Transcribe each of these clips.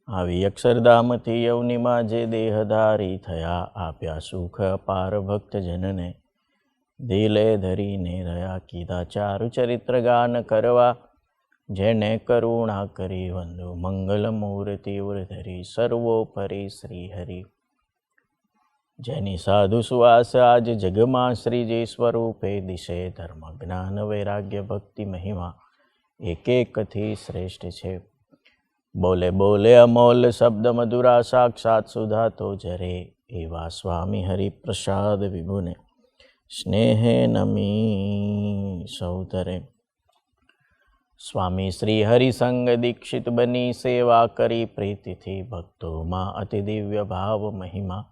આવી અક્ષરધામથી યવનિમાં જે દેહધારી થયા, આપ્યા સુખ અપાર ભક્તજનને, દિલે ધરીને રહ્યા. કીધા ચારુ ચરિત્ર ગાન કરવા, જેને કરુણા કરી વંદો. મંગલ મૂર્તિ ઉર્ધરી સર્વોપરી શ્રી હરિ, જેની સાધુ સુવાસ આજ જગમાં શ્રીજી સ્વરૂપે દિશે. ધર્મ જ્ઞાન વૈરાગ્ય ભક્તિ મહિમા એક એકથી શ્રેષ્ઠ છે. બોલે બોલે અમોલ શબ્દ મધુરા, સાક્ષાત સુધા તો જરે. એવા સ્વામી હરિપ્રસાદ વિભુને, સ્નેહે નમી સૌતરે. સ્વામી શ્રી હરિસંગ દીક્ષિત બની, સેવા કરી પ્રીતિથી ભક્તોમાં અતિ દિવ્ય ભાવ મહિમા.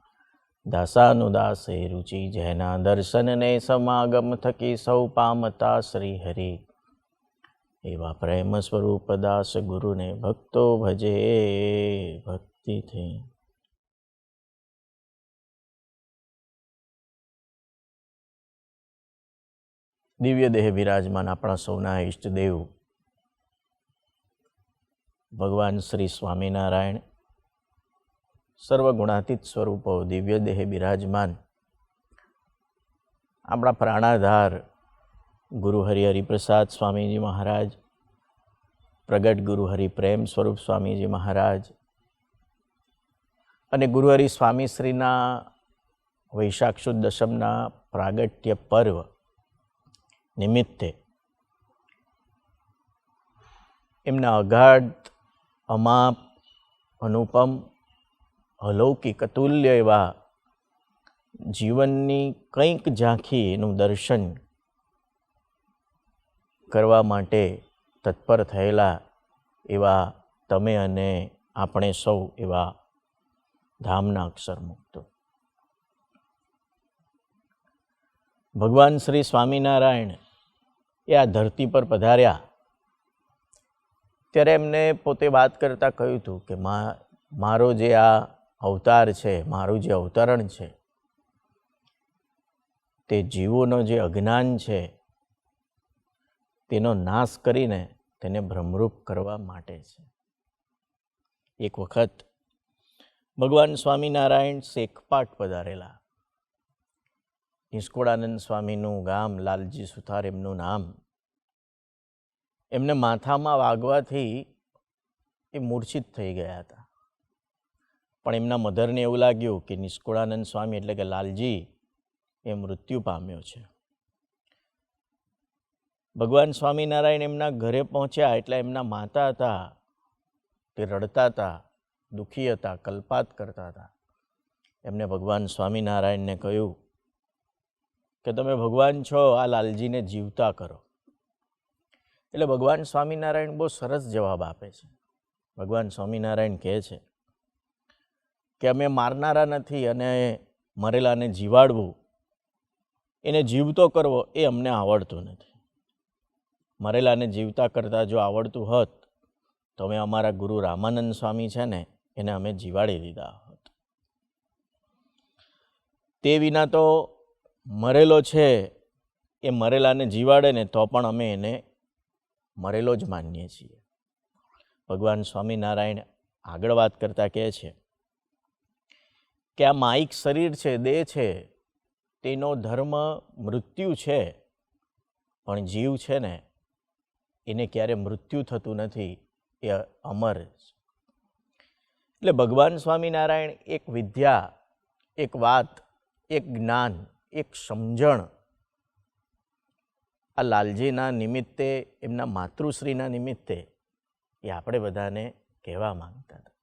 દાસાનુદાસે રુચિ, જેના દર્શનને સમાગમ થકી સૌ પામતા શ્રી હરિ. એવા પ્રેમ સ્વરૂપ દાસ ગુરુને, ભક્તો ભજે ભક્તિથી. દિવ્ય દેહ બિરાજમાન આપણા સૌના ઈષ્ટદેવ ભગવાન શ્રી સ્વામિનારાયણ, સર્વગુણાતીત સ્વરૂપો દિવ્ય દેહ બિરાજમાન આપણા પ્રાણાધાર ગુરુ હરિપ્રસાદ સ્વામીજી મહારાજ, પ્રગટ ગુરુ હરિ પ્રેમ સ્વરૂપ સ્વામીજી મહારાજ અને ગુરુ હરિ સ્વામીશ્રીના વૈશાખ સુદ દશમના પ્રાગટ્ય પર્વ નિમિત્તે એમના અગાધ અમાપ અનુપમ અલૌકિક અતુલ્ય એવા જીવનની કંઈક ઝાંખી એનું દર્શન કરવા માટે તત્પર થયેલા એવા તમે અને આપણે સૌ એવા ધામના અક્ષર મુક્તો. ભગવાન શ્રી સ્વામિનારાયણ એ આ ધરતી પર પધાર્યા ત્યારે એમને પોતે વાત કરતા કહ્યું હતું કે મારો જે આ અવતાર છે, મારું જે અવતરણ છે, તે જીવોનો જે અજ્ઞાન છે તેનો નાશ કરીને તેને ભ્રમરૂપ કરવા માટે છે. એક વખત ભગવાન સ્વામિનારાયણ શેખપાટ પધારેલા. નિષ્કુળાનંદ સ્વામીનું ગામ, લાલજી સુથાર એમનું નામ. એમને માથામાં વાગવાથી એ મૂર્છિત થઈ ગયા હતા. પણ એમના મધરને એવું લાગ્યું કે નિષ્કુળાનંદ સ્વામી એટલે કે લાલજી એ મૃત્યુ પામ્યો છે. ભગવાન સ્વામિનારાયણ એમના ઘરે પહોંચ્યા એટલે એમના માતા હતા તે રડતા હતા, દુઃખી હતા, કલ્પાત કરતા હતા. એમને ભગવાન સ્વામિનારાયણને કહ્યું કે તમે ભગવાન છો, આ લાલજીને જીવતા કરો. એટલે ભગવાન સ્વામિનારાયણ બહુ સરસ જવાબ આપે છે. ભગવાન સ્વામિનારાયણ કહે છે કે અમે મારનારા નથી અને મરેલાને જીવાડવું, એને જીવતો કરવો એ અમને આવડતું નથી. મરેલાને જીવતા કરતા જો આવડતું હોત તો અમે અમારા ગુરુ રામાનંદ સ્વામી છે ને એને અમે જીવાડી દીધા હોત. તે વિના તો મરેલો છે એ મરેલાને જીવાડે ને તો પણ અમે એને મરેલો જ માનીએ છીએ. ભગવાન સ્વામિનારાયણ આગળ વાત કરતા કહે છે કે આ માયિક શરીર છે, દેહ છે, તેનો ધર્મ મૃત્યુ છે, પણ જીવ છે ને એને ક્યારે મૃત્યુ થતું નથી, એ અમર છે. એટલે ભગવાન સ્વામિનારાયણ એક વિદ્યા, એક વાત, એક જ્ઞાન, એક સમજણ આ લાલજીના નિમિત્તે, એમના માતૃશ્રીના નિમિત્તે એ આપણે બધાને કહેવા માંગતા હતા.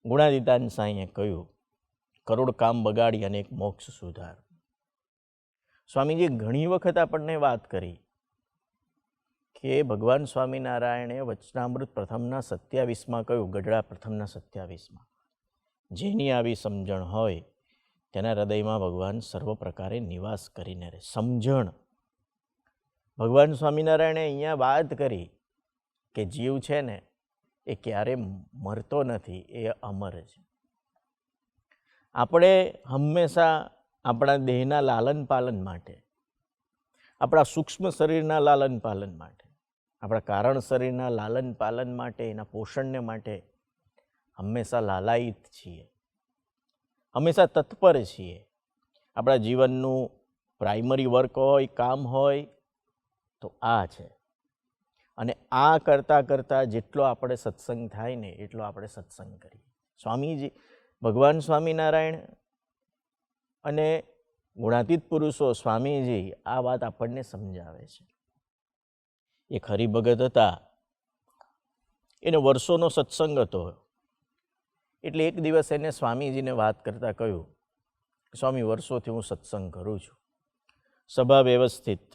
ગુણાદિતાન સાંઈએ કહ્યું, કરોડ કામ બગાડી અને એક મોક્ષ સુધાર. સ્વામીજી ઘણી વખત આપણને વાત કરી કે ભગવાન સ્વામિનારાયણે વચનામૃત પ્રથમના 27માં કહ્યું, ગઢડા પ્રથમના 27માં, જેની આવી સમજણ હોય તેના હૃદયમાં ભગવાન સર્વ પ્રકારે નિવાસ કરીને રહે. સમજણ. ભગવાન સ્વામિનારાયણે અહીંયા વાત કરી કે જીવ છે ને એ ક્યારે મરતો નથી, એ અમર છે. આપણે હંમેશા આપણા દેહના લાલન પાલન માટે, આપણા સૂક્ષ્મ શરીરના લાલન પાલન માટે, આપણા કારણ શરીરના લાલન પાલન માટે, એના પોષણને માટે હંમેશા લાલાયિત છીએ, હંમેશા તત્પર છીએ. આપણા જીવનનું પ્રાઇમરી વર્ક હોય, કામ હોય તો આ છે. અને આ કરતાં કરતાં જેટલો આપણે સત્સંગ થાય ને એટલો આપણે સત્સંગ કરીએ. સ્વામીજી ભગવાન સ્વામિનારાયણ અને ગુણાતીત પુરુષો સ્વામીજી આ વાત આપણને સમજાવે છે. એક હરિભગત હતા, એને વર્ષોનો સત્સંગ હતો. એટલે એક દિવસ એને સ્વામીજીને વાત કરતાં કહ્યું, સ્વામી વર્ષોથી હું સત્સંગ કરું છું, સભા વ્યવસ્થિત,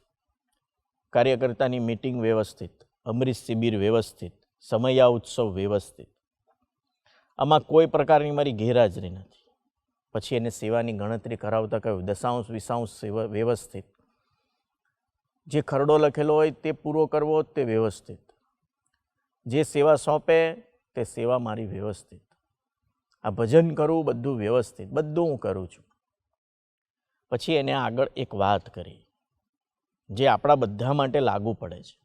કાર્યકર્તાની મીટિંગ વ્યવસ્થિત, અમૃત શિબિર વ્યવસ્થિત, સમયા ઉત્સવ વ્યવસ્થિત, આમાં કોઈ પ્રકારની મારી ગેરહાજરી નથી. પછી એને સેવાની ગણતરી કરાવતા કહ્યું, દશાંશ વિશાંશ સેવા વ્યવસ્થિત, જે ખરડો લખેલો હોય તે પૂરો કરવો તે વ્યવસ્થિત, જે સેવા સોંપે તે સેવા મારી વ્યવસ્થિત, આ ભજન કરવું બધું વ્યવસ્થિત, બધું હું કરું છું. પછી એને આગળ એક વાત કરી જે આપણા બધા માટે લાગુ પડે છે.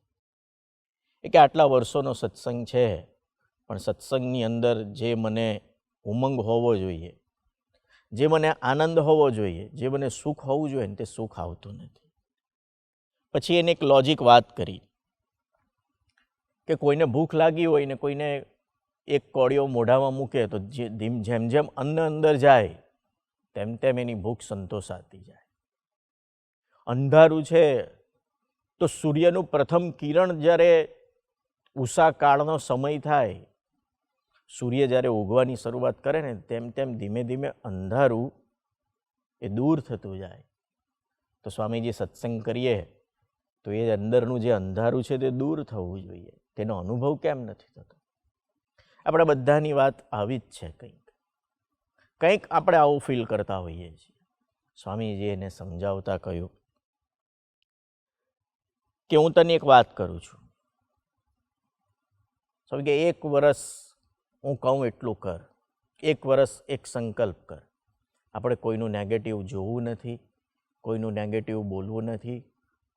એ કે આટલા વર્ષોનો સત્સંગ છે, પણ સત્સંગની અંદર જે મને ઉમંગ હોવો જોઈએ, જે મને આનંદ હોવો જોઈએ, જે મને સુખ હોવું જોઈએ તે સુખ આવતું નથી. પછી એને એક લોજિક વાત કરી કે કોઈને ભૂખ લાગી હોય ને કોઈને એક કોળિયો મોઢામાં મૂકે તો જેમ જેમ અન્ન અંદર જાય તેમ તેમ એની ભૂખ સંતોષાતી જાય. અંધારું છે તો સૂર્યનું પ્રથમ કિરણ જ્યારે ઉષા કાળનો સમય થાય, સૂર્ય જ્યારે ઉગવાની શરૂઆત કરે ને તેમ તેમ ધીમે ધીમે અંધારું એ દૂર થતું જાય. તો સ્વામીજી સત્સંગ કરીએ તો એ અંદરનું જે અંધારું છે તે દૂર થવું જોઈએ. તેનો અનુભવ કેમ નથી થતો? આપણા બધાની વાત આવી જ છે. કંઈક આપણે આવું ફીલ કરતા હોઈએ છીએ. સ્વામીજી એને સમજાવતા કહ્યું કે હું તને એક વાત કરું છું, સ્વામી કે એક વર્ષ હું કહું એટલું કર, એક વર્ષ એક સંકલ્પ કર. આપણે કોઈનું નેગેટિવ જોવું નથી, કોઈનું નેગેટિવ બોલવું નથી,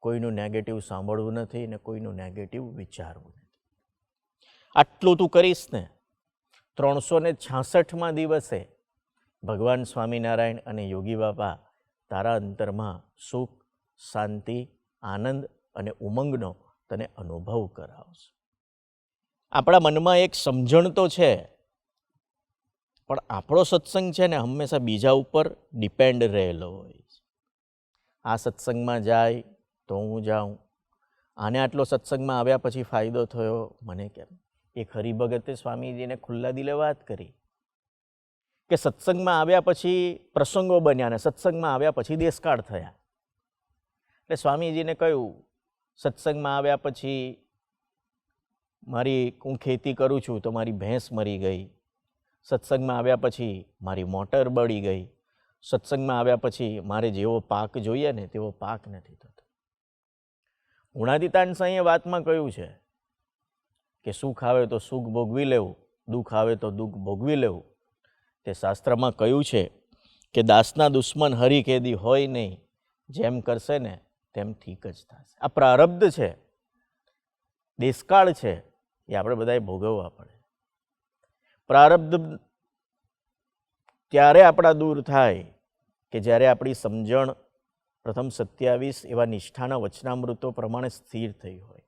કોઈનું નેગેટિવ સાંભળવું નથી ને કોઈનું નેગેટિવ વિચારવું નથી. આટલું તું કરીશ ને 366માં દિવસે ભગવાન સ્વામિનારાયણ અને યોગી બાપા તારા અંતરમાં સુખ, શાંતિ, આનંદ અને ઉમંગનો તને અનુભવ કરાવશે. આપણા મનમાં એક સમજણ તો છે, પણ આપણો સત્સંગ છે ને હંમેશા બીજા ઉપર ડિપેન્ડ રહેલો હોય છે. આ સત્સંગમાં જાય તો હું જાઉં, આને આટલો સત્સંગમાં આવ્યા પછી ફાયદો થયો, મને કેમ? એક હરિભગતે સ્વામીજીને ખુલ્લા દિલે વાત કરી કે સત્સંગમાં આવ્યા પછી પ્રસંગો બન્યા ને સત્સંગમાં આવ્યા પછી દેશકાળ થયા. એટલે સ્વામીજીને કહ્યું, સત્સંગમાં આવ્યા પછી હું ખેતી કરું છું તો મારી ભેંસ મરી ગઈ, સત્સંગમાં આવ્યા પછી મારી મોટર બળી ગઈ, સત્સંગમાં આવ્યા પછી મારે જેવો પાક જોઈએ ને તેવો પાક નથી થતો. ગુણાતીતાન સાંઈએ વાતમાં કહ્યું છે કે સુખ આવે તો સુખ ભોગવી લેવું, દુઃખ આવે તો દુઃખ ભોગવી લેવું. તે શાસ્ત્રમાં કહ્યું છે કે દાસના દુશ્મન હરી કેદી હોય નહીં, જેમ કરશે ને તેમ ઠીક જ થશે. આ પ્રારબ્ધ છે, દેશકાળ છે, એ આપણે બધાએ ભોગવવા પડે. પ્રારબ્ધ ત્યારે આપણા દૂર થાય કે જ્યારે આપણી સમજણ પ્રથમ 27 એવા નિષ્ઠાના વચનામૃતો પ્રમાણે સ્થિર થઈ હોય,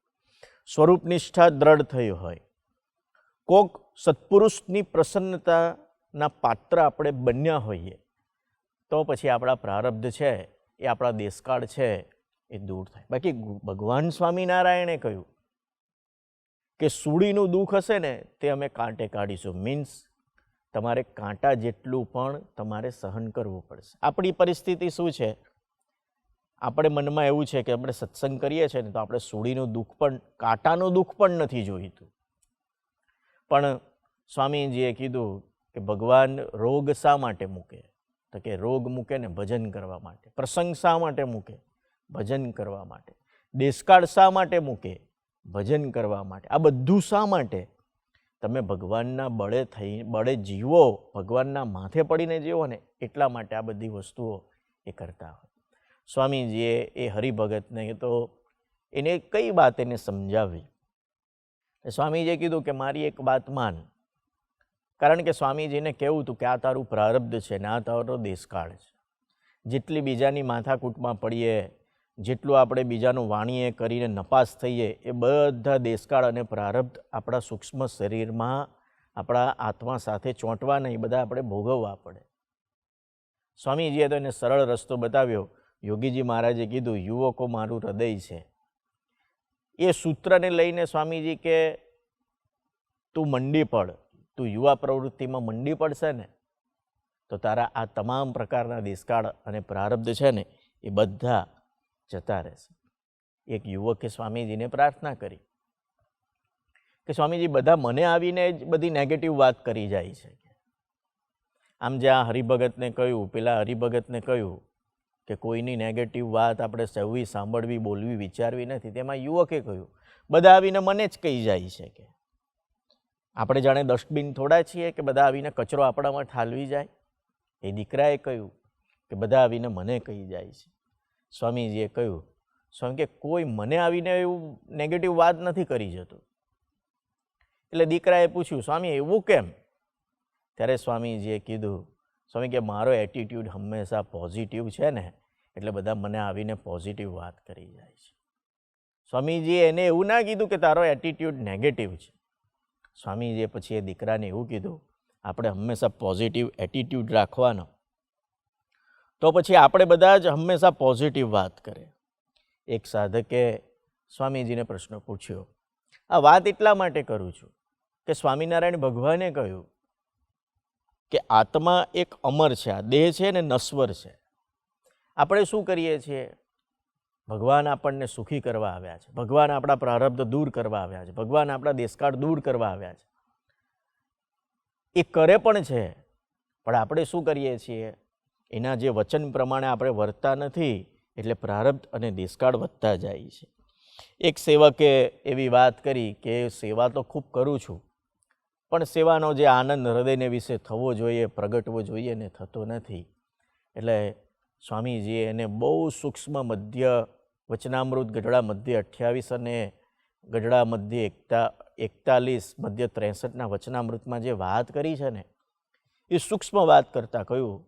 સ્વરૂપ નિષ્ઠા દ્રઢ થઈ હોય, કોક સત્પુરુષની પ્રસન્નતાના પાત્ર આપણે બન્યા હોઈએ, તો પછી આપણા પ્રારબ્ધ છે એ આપણા દેશકાળ છે એ દૂર થાય. બાકી ભગવાન સ્વામિનારાયણે કહ્યું કે સૂડીનું દુઃખ હશે ને તે અમે કાંટે કાઢીશું. મીન્સ તમારે કાંટા જેટલું પણ તમારે સહન કરવું પડશે. આપણી પરિસ્થિતિ શું છે? આપણે મનમાં એવું છે કે આપણે સત્સંગ કરીએ છીએ ને તો આપણે સૂડીનું દુઃખ પણ, કાંટાનું દુઃખ પણ નથી જોઈતું. પણ સ્વામીજીએ કીધું કે ભગવાન રોગ શા માટે મૂકે? તો કે રોગ મૂકે ને ભજન કરવા માટે. પ્રસંગ શા માટે મૂકે? ભજન કરવા માટે. દેશકાળ શા માટે મૂકે? ભજન કરવા માટે. આ બધું શા માટે? તમે ભગવાનના બળે જીવો, ભગવાનના માથે પડીને જીવો ને એટલા માટે આ બધી વસ્તુઓ એ કરતા હોય. સ્વામીજીએ એ હરિભગતને તો એને કઈ વાત એને સમજાવી. સ્વામીજીએ કીધું કે મારી એક વાત માન, કારણ કે સ્વામીજીને કહેવું હતું કે આ તારું પ્રારબ્ધ છે ને આ તારો દેશકાળ છે. જેટલી બીજાની માથાકૂટમાં પડીએ, જેટલું આપણે બીજાનું વાણીએ કરીને નપાસ થઈએ, એ બધા દેશકાળ અને પ્રારબ્ધ આપણા સૂક્ષ્મ શરીરમાં આપણા આત્મા સાથે ચોંટવા નહીં, બધા આપણે ભોગવવા પડે. સ્વામીજીએ તો એને સરળ રસ્તો બતાવ્યો. યોગીજી મહારાજે કીધું, યુવકો મારું હૃદય છે. એ સૂત્રને લઈને સ્વામીજી કે તું મંડી પડ, તું યુવા પ્રવૃત્તિમાં મંડી પડશે ને તો તારા આ તમામ પ્રકારના દેશકાળ અને પ્રારબ્ધ છે ને એ બધા જતા રહેશે. એક યુવકે સ્વામીજીને પ્રાર્થના કરી કે સ્વામીજી, બધા મને આવીને જ બધી નેગેટિવ વાત કરી જાય છે. આમ જ્યાં હરિભગતને કહ્યું, પેલા હરિભગતને કહ્યું કે કોઈની નેગેટિવ વાત આપણે સૌવી સાંભળવી, બોલવી, વિચારવી નથી. તેમાં યુવકે કહ્યું, બધા આવીને મને જ કહી જાય છે કે આપણે જાણે ડસ્ટબિન થોડા છીએ કે બધા આવીને કચરો આપણામાં ઠાલવી જાય. એ દીકરાએ કહ્યું કે બધા આવીને મને કહી જાય છે. સ્વામીજીએ કહ્યું, સ્વામી કે કોઈ મને આવીને એવું નેગેટિવ વાત નથી કરી જતું. એટલે દીકરાએ પૂછ્યું, સ્વામી એવું કેમ? ત્યારે સ્વામીજીએ કીધું, સ્વામી કે મારો એટીટ્યૂડ હંમેશા પોઝિટિવ છે ને એટલે બધા મને આવીને પોઝિટિવ વાત કરી જાય છે. સ્વામીજીએ એને એવું ના કીધું કે તારો એટીટ્યૂડ નેગેટિવ છે. સ્વામીજીએ પછી એ દીકરાને એવું કીધું, આપણે હંમેશા પોઝિટિવ એટીટ્યૂડ રાખવાનો, તો પછી આપણે બધા જ હંમેશા પોઝિટિવ વાત કરે. એક સાધકે સ્વામીજીને પ્રશ્ન પૂછ્યો. આ વાત એટલા માટે કરું છું કે સ્વામિનારાયણ ભગવાને કહ્યું કે આત્મા એક અમર છે, આ દેહ છે ને નશ્વર છે. આપણે શું કરીએ છીએ? ભગવાન આપણને સુખી કરવા આવ્યા છે, ભગવાન આપણા પ્રારબ્ધ દૂર કરવા આવ્યા છે, ભગવાન આપણા દેશકાળ દૂર કરવા આવ્યા છે. એ કરે પણ છે, પણ આપણે શું કરીએ છીએ? એના જે વચન પ્રમાણે આપણે વર્તતા નથી, એટલે પ્રારબ્ધ અને દેશકાળ વધતા જાય છે. એક સેવકે એવી વાત કરી કે સેવા તો ખૂબ કરું છું, પણ સેવાનો જે આનંદ હૃદયને વિશે થવો જોઈએ, પ્રગટવો જોઈએ ને થતો નથી. એટલે સ્વામીજીએ એને બહુ સૂક્ષ્મ મધ્ય વચનામૃત ગઢડા મધ્ય 28 અને ગઢડા મધ્ય 41 મધ્ય 63ના વચનામૃતમાં જે વાત કરી છે ને એ સૂક્ષ્મ વાત કરતાં કહ્યું,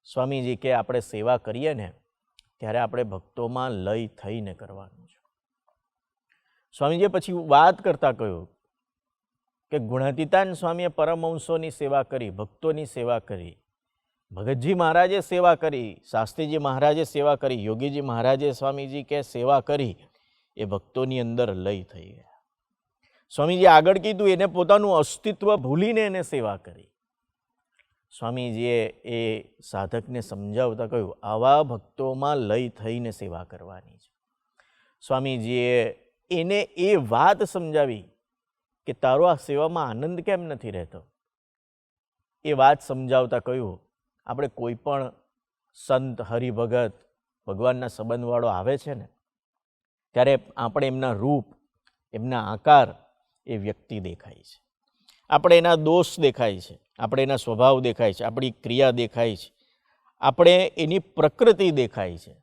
સ્વામીજી કે આપણે સેવા કરીએ ને ત્યારે આપણે ભક્તોમાં લય થઈને કરવાનું છે. સ્વામીજીએ પછી વાત કરતાં કહ્યું કે ગુણાતીતાન સ્વામીએ પરમહંસોની સેવા કરી, ભક્તોની સેવા કરી, ભગતજી મહારાજે સેવા કરી, શાસ્ત્રીજી મહારાજે સેવા કરી, યોગીજી મહારાજે સ્વામીજી કે સેવા કરી, એ ભક્તોની અંદર લય થઈ ગયા. સ્વામીજી આગળ કીધું, એને પોતાનું અસ્તિત્વ ભૂલીને એને સેવા કરી. સ્વામીજીએ એ સાધકને સમજાવતા કહ્યું, આવા ભક્તોમાં લય થઈને સેવા કરવાની છે. સ્વામીજીએ એને એ વાત સમજાવી કે તારો આ સેવામાં આનંદ કેમ નથી રહેતો. એ વાત સમજાવતા કહ્યું, આપણે કોઈ પણ સંત, હરિભગત, ભગવાનના સંબંધવાળો આવે છે ને ત્યારે આપણે એમના રૂપ, એમના આકાર, એ વ્યક્તિ દેખાય છે, આપણે એના દોષ દેખાય છે, આપણે એના સ્વભાવ દેખાય છે, આપણી ક્રિયા દેખાય છે, આપણે એની પ્રકૃતિ દેખાય છે.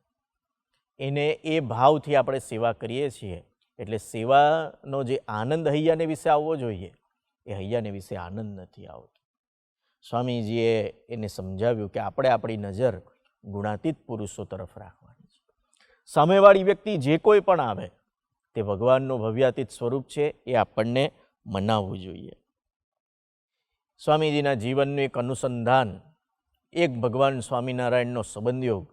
એને એ ભાવથી આપણે સેવા કરીએ છીએ. એટલે સેવાનો જે આનંદ હૈયાને વિશે આવવો જોઈએ એ હૈયાને વિશે આનંદ નથી આવતો. સ્વામીજીએ એને સમજાવ્યું કે આપણે આપણી નજર ગુણાતીત પુરુષો તરફ રાખવાની છે. સામેવાળી વ્યક્તિ જે કોઈ પણ આવે તે ભગવાનનું ભવ્યાતીત સ્વરૂપ છે, એ આપણને મનાવવું જોઈએ. સ્વામીજીના જીવનનું એક અનુસંધાન, એક ભગવાન સ્વામિનારાયણનો સંબંધ યોગ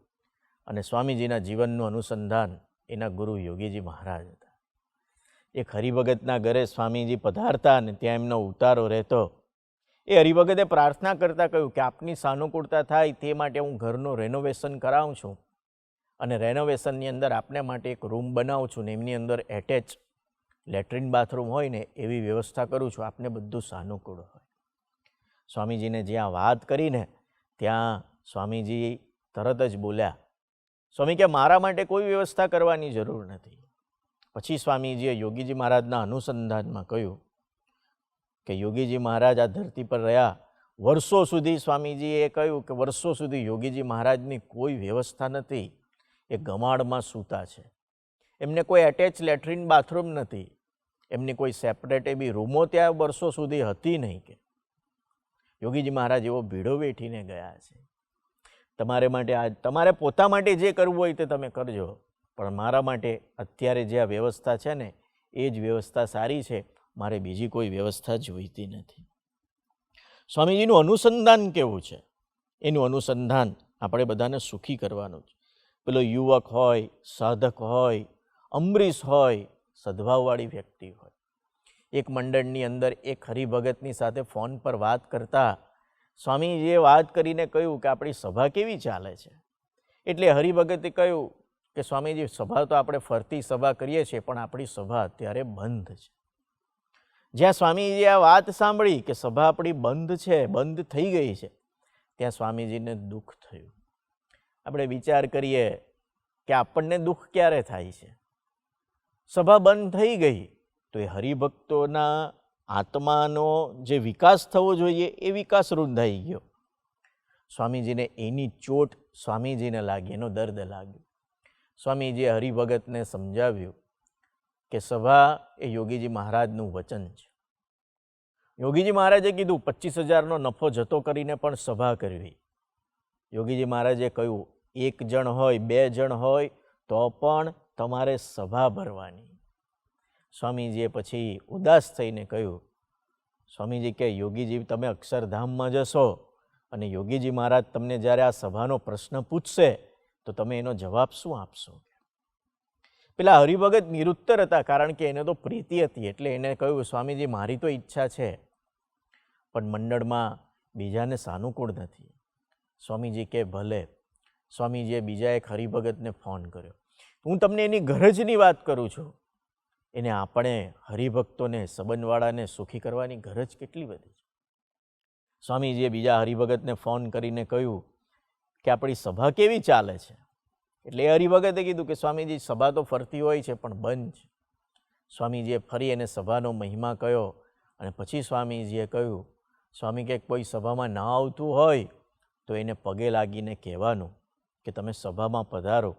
અને સ્વામીજીના જીવનનું અનુસંધાન એના ગુરુ યોગીજી મહારાજ હતા. એક હરિભગતના ઘરે સ્વામીજી પધારતા અને ત્યાં એમનો ઉતારો રહેતો. એ હરિભગતે પ્રાર્થના કરતાં કહ્યું કે આપની સાનુકૂળતા થાય તે માટે હું ઘરનું રેનોવેશન કરાવું છું અને રેનોવેશનની અંદર આપને માટે એક રૂમ બનાવું છું ને એમની અંદર એટેચ લેટ્રિન બાથરૂમ હોય ને એવી વ્યવસ્થા કરું છું, આપને બધું સાનુકૂળ હોય. સ્વામીજીને જ્યાં વાત કરીને ત્યાં સ્વામીજી તરત જ બોલ્યા, સ્વામી કે મારા માટે કોઈ વ્યવસ્થા કરવાની જરૂર નથી. પછી સ્વામીજીએ યોગીજી મહારાજના અનુસંધાનમાં કહ્યું કે યોગીજી મહારાજ આ ધરતી પર રહ્યા વર્ષો સુધી. સ્વામીજીએ કહ્યું કે વર્ષો સુધી યોગીજી મહારાજની કોઈ વ્યવસ્થા નથી, એ ગમાડમાં સૂતા છે. એમને કોઈ એટેચ લેટ્રિન બાથરૂમ નથી, એમની કોઈ સેપરેટ એવી રૂમો ત્યાં વર્ષો સુધી હતી નહીં. કે યોગીજી મહારાજ એવો ભીડો વેઠીને ગયા છે. તમારે માટે તમારે પોતા માટે જે કરવું હોય તે તમે કરજો, પણ મારા માટે અત્યારે જે આ વ્યવસ્થા છે ને એ જ વ્યવસ્થા સારી છે, મારે બીજી કોઈ વ્યવસ્થા જોઈતી નથી. સ્વામીજીનું અનુસંધાન કેવું છે, એનું અનુસંધાન આપણે બધાને સુખી કરવાનું છે. પેલો યુવક હોય, સાધક હોય, અમરીશ હોય, સદભાવવાળી વ્યક્તિ હોય. એક મંડળની અંદર એક હરિભગતની સાથે ફોન પર વાત કરતા સ્વામીજીએ વાત કરીને કહ્યું કે આપણી સભા કેવી ચાલે છે. એટલે હરિભગતે કહ્યું કે સ્વામીજી, સભા તો આપણે ફરતી સભા કરીએ છીએ, પણ આપણી સભા અત્યારે બંધ છે. જ્યાં સ્વામીજીએ આ વાત સાંભળી કે સભા આપણી બંધ છે, બંધ થઈ ગઈ છે, ત્યાં સ્વામીજીને દુઃખ થયું. આપણે વિચાર કરીએ કે આપણને દુઃખ ક્યારે થાય છે? સભા બંધ થઈ ગઈ તો એ હરિભક્તોના આત્માનો જે વિકાસ થવો જોઈએ એ વિકાસ રૂંધાઈ ગયો. સ્વામીજીને એની ચોટ સ્વામીજીને લાગી, એનો દર્દ લાગ્યો. સ્વામીજીએ હરિભગતને સમજાવ્યું કે સભા એ યોગીજી મહારાજનું વચન છે. યોગીજી મહારાજે કીધું 25,000નો નફો જતો કરીને પણ સભા કરવી. યોગીજી મહારાજે કહ્યું 1 જણ હોય, 2 જણ હોય તો પણ તમારે સભા ભરવાની. સ્વામીજીએ પછી ઉદાસ થઈને કહ્યું, સ્વામીજી કે યોગીજી તમે અક્ષરધામમાં જશો અને યોગીજી મહારાજ તમને જ્યારે આ સભાનો પ્રશ્ન પૂછશે તો તમે એનો જવાબ શું આપશો? પેલા હરિભગત નિરુત્તર હતા, કારણ કે એને તો પ્રીતિ હતી. એટલે એને કહ્યું, સ્વામીજી મારી તો ઈચ્છા છે, પણ મંડળમાં બીજાને સાનુકૂળ નથી. સ્વામીજી કે ભલે. સ્વામીજીએ બીજા એક હરિભગતને ફોન કર્યો. હું તમને એની ગરજની વાત કરું છું. એને આપણે હરિભક્તોને, સંબંધવાળાને સુખી કરવાની ગરજ કેટલી બધી છે. સ્વામીજીએ બીજા હરિભગતને ફોન કરીને કહ્યું કે આપણી સભા કેવી ચાલે છે? એટલે એ હરિભગતે કીધું કે સ્વામીજી સભા તો ફરતી હોય છે પણ બંધ છે. સ્વામીજીએ ફરી એને સભાનો મહિમા કહ્યો અને પછી સ્વામીજીએ કહ્યું, સ્વામી કે કોઈ સભામાં ના આવતું હોય તો એને પગે લાગીને કહેવાનું કે તમે સભામાં પધારો.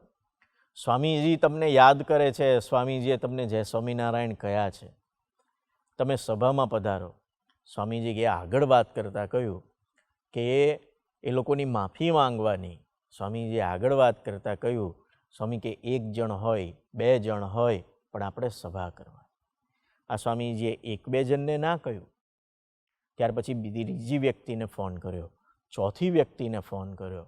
સ્વામીજી તમને યાદ કરે છે, સ્વામીજીએ તમને જય સ્વામિનારાયણ કહ્યા છે, તમે સભામાં પધારો. સ્વામીજી કે આગળ વાત કરતાં કહ્યું કે એ લોકોની માફી માંગવાની. સ્વામીજીએ આગળ વાત કરતાં કહ્યું, સ્વામી કે 1 જણ હોય, 2 જણ હોય, પણ આપણે સભા કરવા. આ સ્વામીજીએ 1-2 જણને ના કહ્યું. ત્યાર પછી ત્રીજી વ્યક્તિને ફોન કર્યો, ચોથી વ્યક્તિને ફોન કર્યો,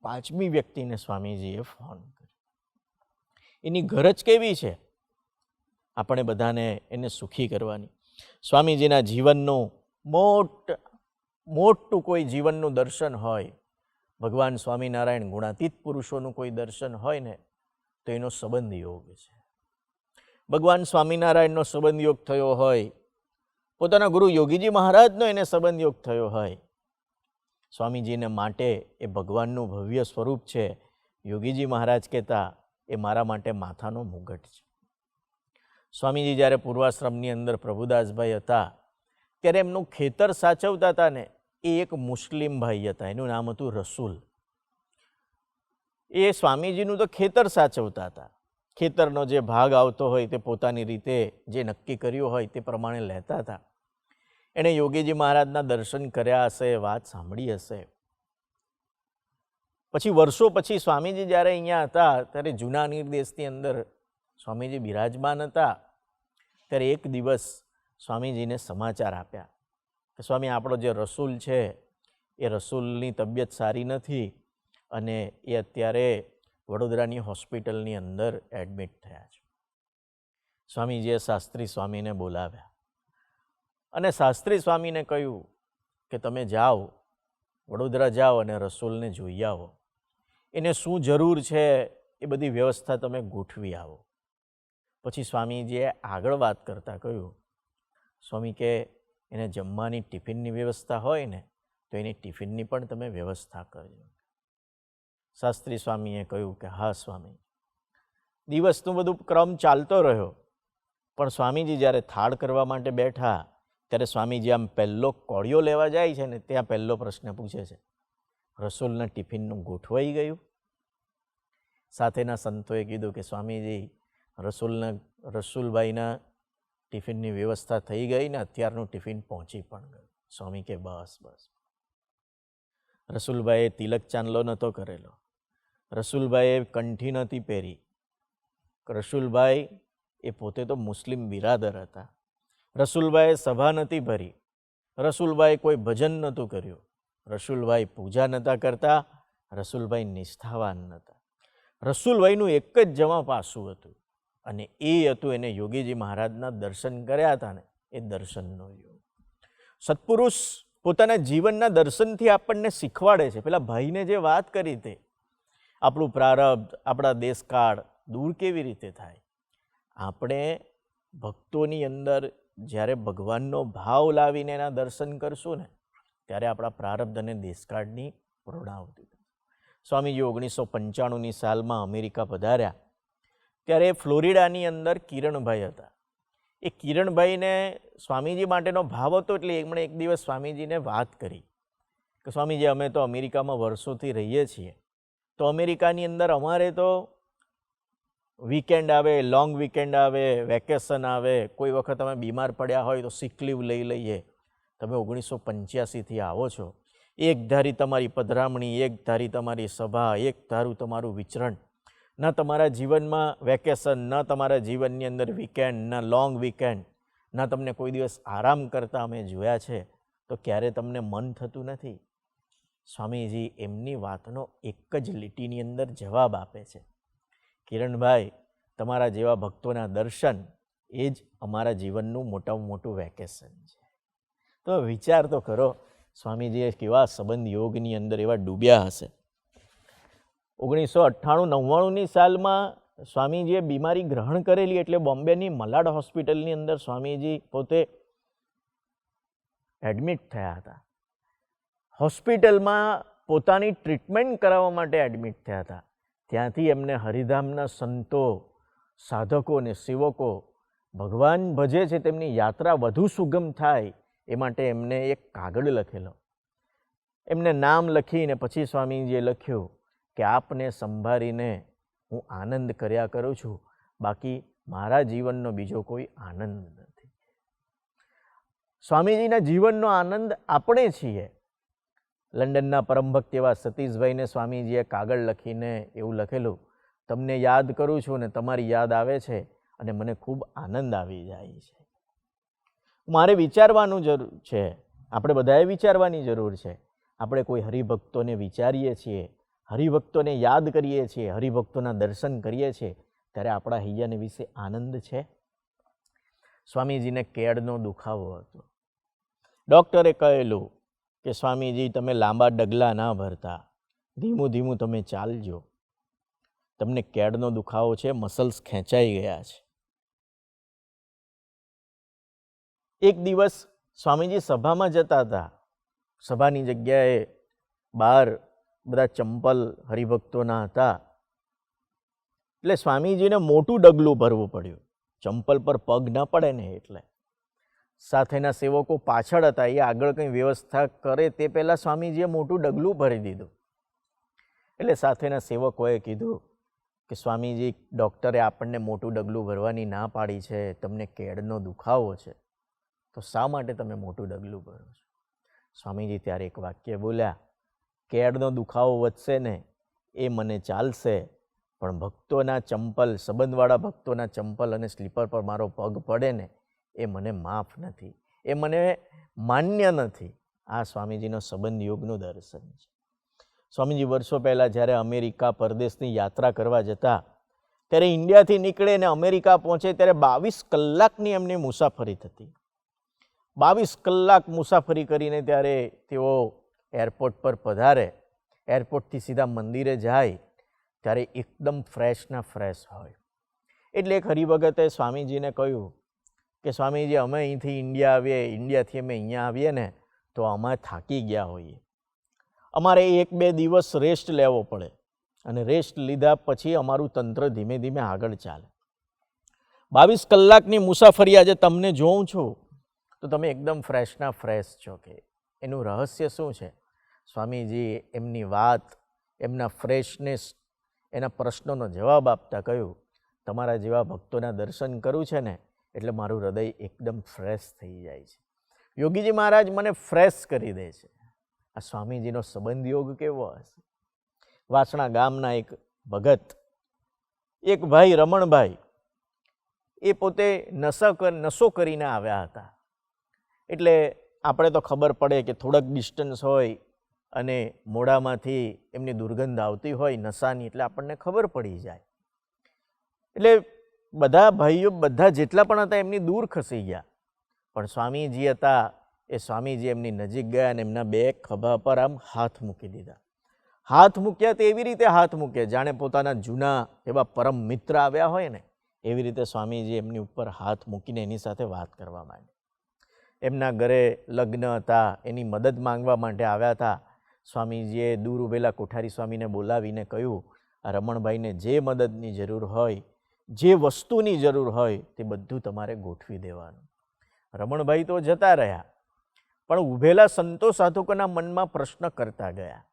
5મી વ્યક્તિને સ્વામીજીએ ફોન કર્યો. એની ગરજ કેવી છે? આપણે બધાને એને સુખી કરવાની. સ્વામીજીના જીવનનું મોટું કોઈ જીવનનું દર્શન હોય, ભગવાન સ્વામિનારાયણ ગુણાતીત પુરુષોનું કોઈ દર્શન હોય ને તો એનો સંબંધ યોગ છે. ભગવાન સ્વામિનારાયણનો સંબંધ યોગ થયો હોય, પોતાના ગુરુ યોગીજી મહારાજનો એને સંબંધ યોગ થયો હોય. સ્વામીજીને માટે એ ભગવાનનું ભવ્ય સ્વરૂપ છે. યોગીજી મહારાજ કહેતા એ મારા માટે માથાનો મુગટ છે. સ્વામીજી જ્યારે પૂર્વાશ્રમની અંદર પ્રભુદાસભાઈ હતા ત્યારે એમનું ખેતર સાચવતા હતા ને, એ એક મુસ્લિમ ભાઈ હતા, એનું નામ હતું રસૂલ. એ સ્વામીજીનું તો ખેતર સાચવતા હતા. ખેતરનો જે ભાગ આવતો હોય તે પોતાની રીતે જે નક્કી કર્યું હોય તે પ્રમાણે લેતા હતા. એણે યોગીજી મહારાજના દર્શન કર્યા હશે, વાત સાંભળી હશે. પછી વર્ષો પછી સ્વામીજી જ્યારે અહીંયા હતા ત્યારે જૂના નિર્દેશની અંદર સ્વામીજી બિરાજમાન હતા. ત્યારે એક દિવસ સ્વામીજીને સમાચાર આપ્યા કે સ્વામી આપણો જે રસૂલ છે એ રસૂલની તબિયત સારી નથી અને એ અત્યારે વડોદરાની હોસ્પિટલની અંદર એડમિટ થયા છે. સ્વામીજીએ શાસ્ત્રી સ્વામીને બોલાવ્યા અને શાસ્ત્રી સ્વામીને કહ્યું કે તમે જાઓ, વડોદરા જાઓ અને રસૂલને જોઈ આવો. એને શું જરૂર છે એ બધી વ્યવસ્થા તમે ગોઠવી આવો. પછી સ્વામીજીએ આગળ વાત કરતાં કહ્યું, સ્વામી કે એને જમવાની ટિફિનની વ્યવસ્થા હોય ને તો એની ટિફિનની પણ તમે વ્યવસ્થા કરજો. શાસ્ત્રી સ્વામીએ કહ્યું કે હા સ્વામી. દિવસનું બધું ક્રમ ચાલતો રહ્યો, પણ સ્વામીજી જ્યારે થાળ કરવા માટે બેઠા ત્યારે સ્વામીજી આમ પહેલો કોળિયો લેવા જાય છે ને ત્યાં પહેલો પ્રશ્ન પૂછે છે, રસૂલના ટિફિનનું ગોઠવાઈ ગયું? સાથેના સંતોએ કીધું કે સ્વામીજી રસૂલભાઈના ટિફિનની વ્યવસ્થા થઈ ગઈ ને અત્યારનું ટિફિન પહોંચી પણ ગયું. સ્વામી કે બસ બસ. રસુલભાઈએ તિલક ચાંદલો નહોતો કરેલો, રસુલભાઈએ કંઠી નહોતી પહેરી. રસુલભાઈ એ પોતે તો મુસ્લિમ બિરાદર હતા. રસુલભાઈએ સભા નહોતી ભરી, રસુલભાઈ કોઈ ભજન નહોતું કર્યું, રસુલભાઈ પૂજા નહોતા કરતા, રસુલભાઈ નિષ્ઠાવાન નહોતા. રસુલભાઈનું એક જ જમા પાસું હતું અને એ હતું એને યોગીજી મહારાજના દર્શન કર્યા હતા ને એ દર્શનનો યોગ. સત્પુરુષ પોતાના જીવનના દર્શનથી આપણને શીખવાડે છે. પેલા ભાઈને જે વાત કરી તે આપણું પ્રારબ્ધ, આપણા દેશકાળ દૂર કેવી રીતે થાય. આપણે ભક્તોની અંદર જ્યારે ભગવાનનો ભાવ લાવીને એના દર્શન કરશું ને ત્યારે આપણા પ્રારબ્ધ અને દેશકાળની પૂર્ણાહુતિ. સ્વામીજી 1995ની સાલમાં અમેરિકા પધાર્યા ત્યારે ફ્લોરિડાની અંદર કિરણભાઈ હતા. એ કિરણભાઈને સ્વામીજી માટેનો ભાવ હતો એટલે એમણે એક દિવસ સ્વામીજીને વાત કરી કે સ્વામીજી અમે તો અમેરિકામાં વર્ષોથી રહીએ છીએ, તો અમેરિકાની અંદર અમારે તો વીકેન્ડ આવે, લોંગ વીકેન્ડ આવે, વેકેશન આવે, કોઈ વખત અમે બીમાર પડ્યા હોય તો સિક લીવ લઈ લઈએ. તમે 1985થી આવો છો, એક ધારી તમારી પધરામણી, એક ધારી તમારી સભા, એક ધારું તમારું વિચરણ, ન તમારા જીવનમાં વેકેશન, ન તમારા જીવનની અંદર વીકેન્ડ, ન લોંગ વીકેન્ડ, ન તમને કોઈ દિવસ આરામ કરતા અમે જોયા છે, તો ક્યારે તમને મન થતું નથી? સ્વામીજી એમની વાતનો એક જ લીટીની અંદર જવાબ આપે છે, કિરણભાઈ તમારા જેવા ભક્તોના દર્શન એ જ અમારા જીવનનું મોટામાં મોટું વેકેશન છે. તો વિચાર તો કરો સ્વામીજીએ કેવા સંબંધ યોગની અંદર એવા ડૂબ્યા હશે. 1998-99ની સાલમાં સ્વામીજીએ બીમારી ગ્રહણ કરેલી એટલે બોમ્બેની મલાડ હોસ્પિટલની અંદર સ્વામીજી પોતે એડમિટ થયા હતા. હોસ્પિટલમાં પોતાની ટ્રીટમેન્ટ કરાવવા માટે એડમિટ થયા હતા. ત્યાંથી એમને હરિધામના સંતો, સાધકો અને સેવકો ભગવાન ભજે છે તેમની યાત્રા વધુ સુગમ થાય એ માટે એમને એક કાગળ લખેલો. એમને નામ લખીને પછી સ્વામીજીએ લખ્યું કે આપને સંભાળીને હું આનંદ કર્યા કરું છું, બાકી મારા જીવનનો બીજો કોઈ આનંદ નથી. સ્વામીજીના જીવનનો આનંદ આપણે છીએ. લંડનના પરમભક્ત એવા સતીશભાઈને સ્વામીજીએ કાગળ લખીને એવું લખેલું, તમને યાદ કરું છું ને તમારી યાદ આવે છે અને મને ખૂબ આનંદ આવી જાય છે. મારે વિચારવાનું જરૂર છે, આપણે બધાએ વિચારવાની જરૂર છે. આપણે કોઈ હરિભક્તોને વિચારીએ છીએ, હરિભક્તોને યાદ કરીએ છીએ, હરિભક્તોના દર્શન કરીએ છીએ, ત્યારે આપણા હૈયાને વિશે આનંદ છે? સ્વામીજીને કેળનો દુખાવો હતો. ડૉક્ટરે કહેલું કે સ્વામીજી તમે લાંબા ડગલા ના ભરતા, ધીમું ધીમું તમે ચાલજો, તમને કેળનો દુખાવો છે, મસલ્સ ખેંચાઈ ગયા છે. એક દિવસ સ્વામીજી સભામાં જતા હતા. સભાની જગ્યાએ બહાર બધા ચંપલ હરિભક્તોના હતા એટલે સ્વામીજીને મોટું ડગલું ભરવું પડ્યું. ચંપલ પર પગ ન પડે ને એટલે. સાથેના સેવકો પાછળ હતા, એ આગળ કંઈ વ્યવસ્થા કરે તે પહેલાં સ્વામીજીએ મોટું ડગલું ભરી દીધું. એટલે સાથેના સેવકોએ કીધું કે સ્વામીજી ડૉક્ટરે આપણને મોટું ડગલું ભરવાની ના પાડી છે, તમને કેળનો દુખાવો છે, તો શા માટે તમે મોટું ડગલું ભરો છો? સ્વામીજી ત્યારે એક વાક્ય બોલ્યા, કેળનો દુખાવો વધશે ને એ મને ચાલશે, પણ ભક્તોના ચંપલ, સંબંધવાળા ભક્તોના ચંપલ અને સ્લીપર પર મારો પગ પડે ને એ મને માફ નથી, એ મને માન્ય નથી. આ સ્વામીજીનો સંબંધ યોગનું દર્શન છે. સ્વામીજી વર્ષો પહેલાં જ્યારે અમેરિકા પરદેશની યાત્રા કરવા જતા ત્યારે ઇન્ડિયાથી નીકળે ને અમેરિકા પહોંચે ત્યારે 22 કલાકની એમની મુસાફરી થતી. 22 કલાક મુસાફરી કરીને ત્યારે તેઓ એરપોર્ટ પર પધારે. એરપોર્ટથી સીધા મંદિરે જાય ત્યારે એકદમ ફ્રેશના ફ્રેશ હોય. એટલે એક હરિભગતે સ્વામીજીને કહ્યું કે સ્વામીજી અમે અહીંથી ઇન્ડિયા આવીએ, ઇન્ડિયાથી અમે અહીંયા આવીએ ને તો અમે થાકી ગયા હોઈએ, અમારે 1-2 દિવસ રેસ્ટ લેવો પડે અને રેસ્ટ લીધા પછી અમારું તંત્ર ધીમે ધીમે આગળ ચાલે. 22 કલાકની મુસાફરી આજે તમને જોઉં છું તો તમે એકદમ ફ્રેશના ફ્રેશ છો. કે એનું રહસ્ય શું છે? સ્વામીજી એમની વાત, એમના ફ્રેશનેસ, એના પ્રશ્નોનો જવાબ આપતા કહ્યું, તમારા જેવા ભક્તોના દર્શન કરું છે ને એટલે મારું હૃદય એકદમ ફ્રેશ થઈ જાય છે. યોગીજી મહારાજ મને ફ્રેશ કરી દે છે. આ સ્વામીજીનો સંબંધ યોગ કેવો હશે? વાસણા ગામના એક ભગત, એક ભાઈ રમણભાઈ, એ પોતે નશો કરીને આવ્યા હતા. એટલે આપણે તો ખબર પડે કે થોડક ડિસ્ટન્સ હોય અને મોઢામાંથી એમની દુર્ગંધ આવતી હોય નશાની, એટલે આપણને ખબર પડી જાય. એટલે બધા ભાઈઓ બધા જેટલા પણ હતા એમની દૂર ખસી ગયા. પણ સ્વામીજી હતા એ સ્વામીજી એમની નજીક ગયા અને એમના બે ખભા પર આમ હાથ મૂકી દીધા. હાથ મૂક્યા તો એવી રીતે હાથ મૂક્યા જાણે પોતાના જૂના એવા પરમ મિત્ર આવ્યા હોય ને એવી રીતે સ્વામીજી એમની ઉપર હાથ મૂકીને એની સાથે વાત કરવા માંડ્યા. એમના ઘરે લગ્ન હતા, એની મદદ માંગવા માટે આવ્યા હતા. સ્વામીજીએ દૂર ઉભેલા કોઠારી સ્વામીને બોલાવીને કહ્યું, આ રમણભાઈને જે મદદની જરૂર હોય, જે વસ્તુની જરૂર હોય તે બધું તમારે ગોઠવી દેવાનું. રમણભાઈ તો જતા રહ્યા, પણ ઊભેલા સંતો સાધકોના મનમાં પ્રશ્ન કરતા ગયા.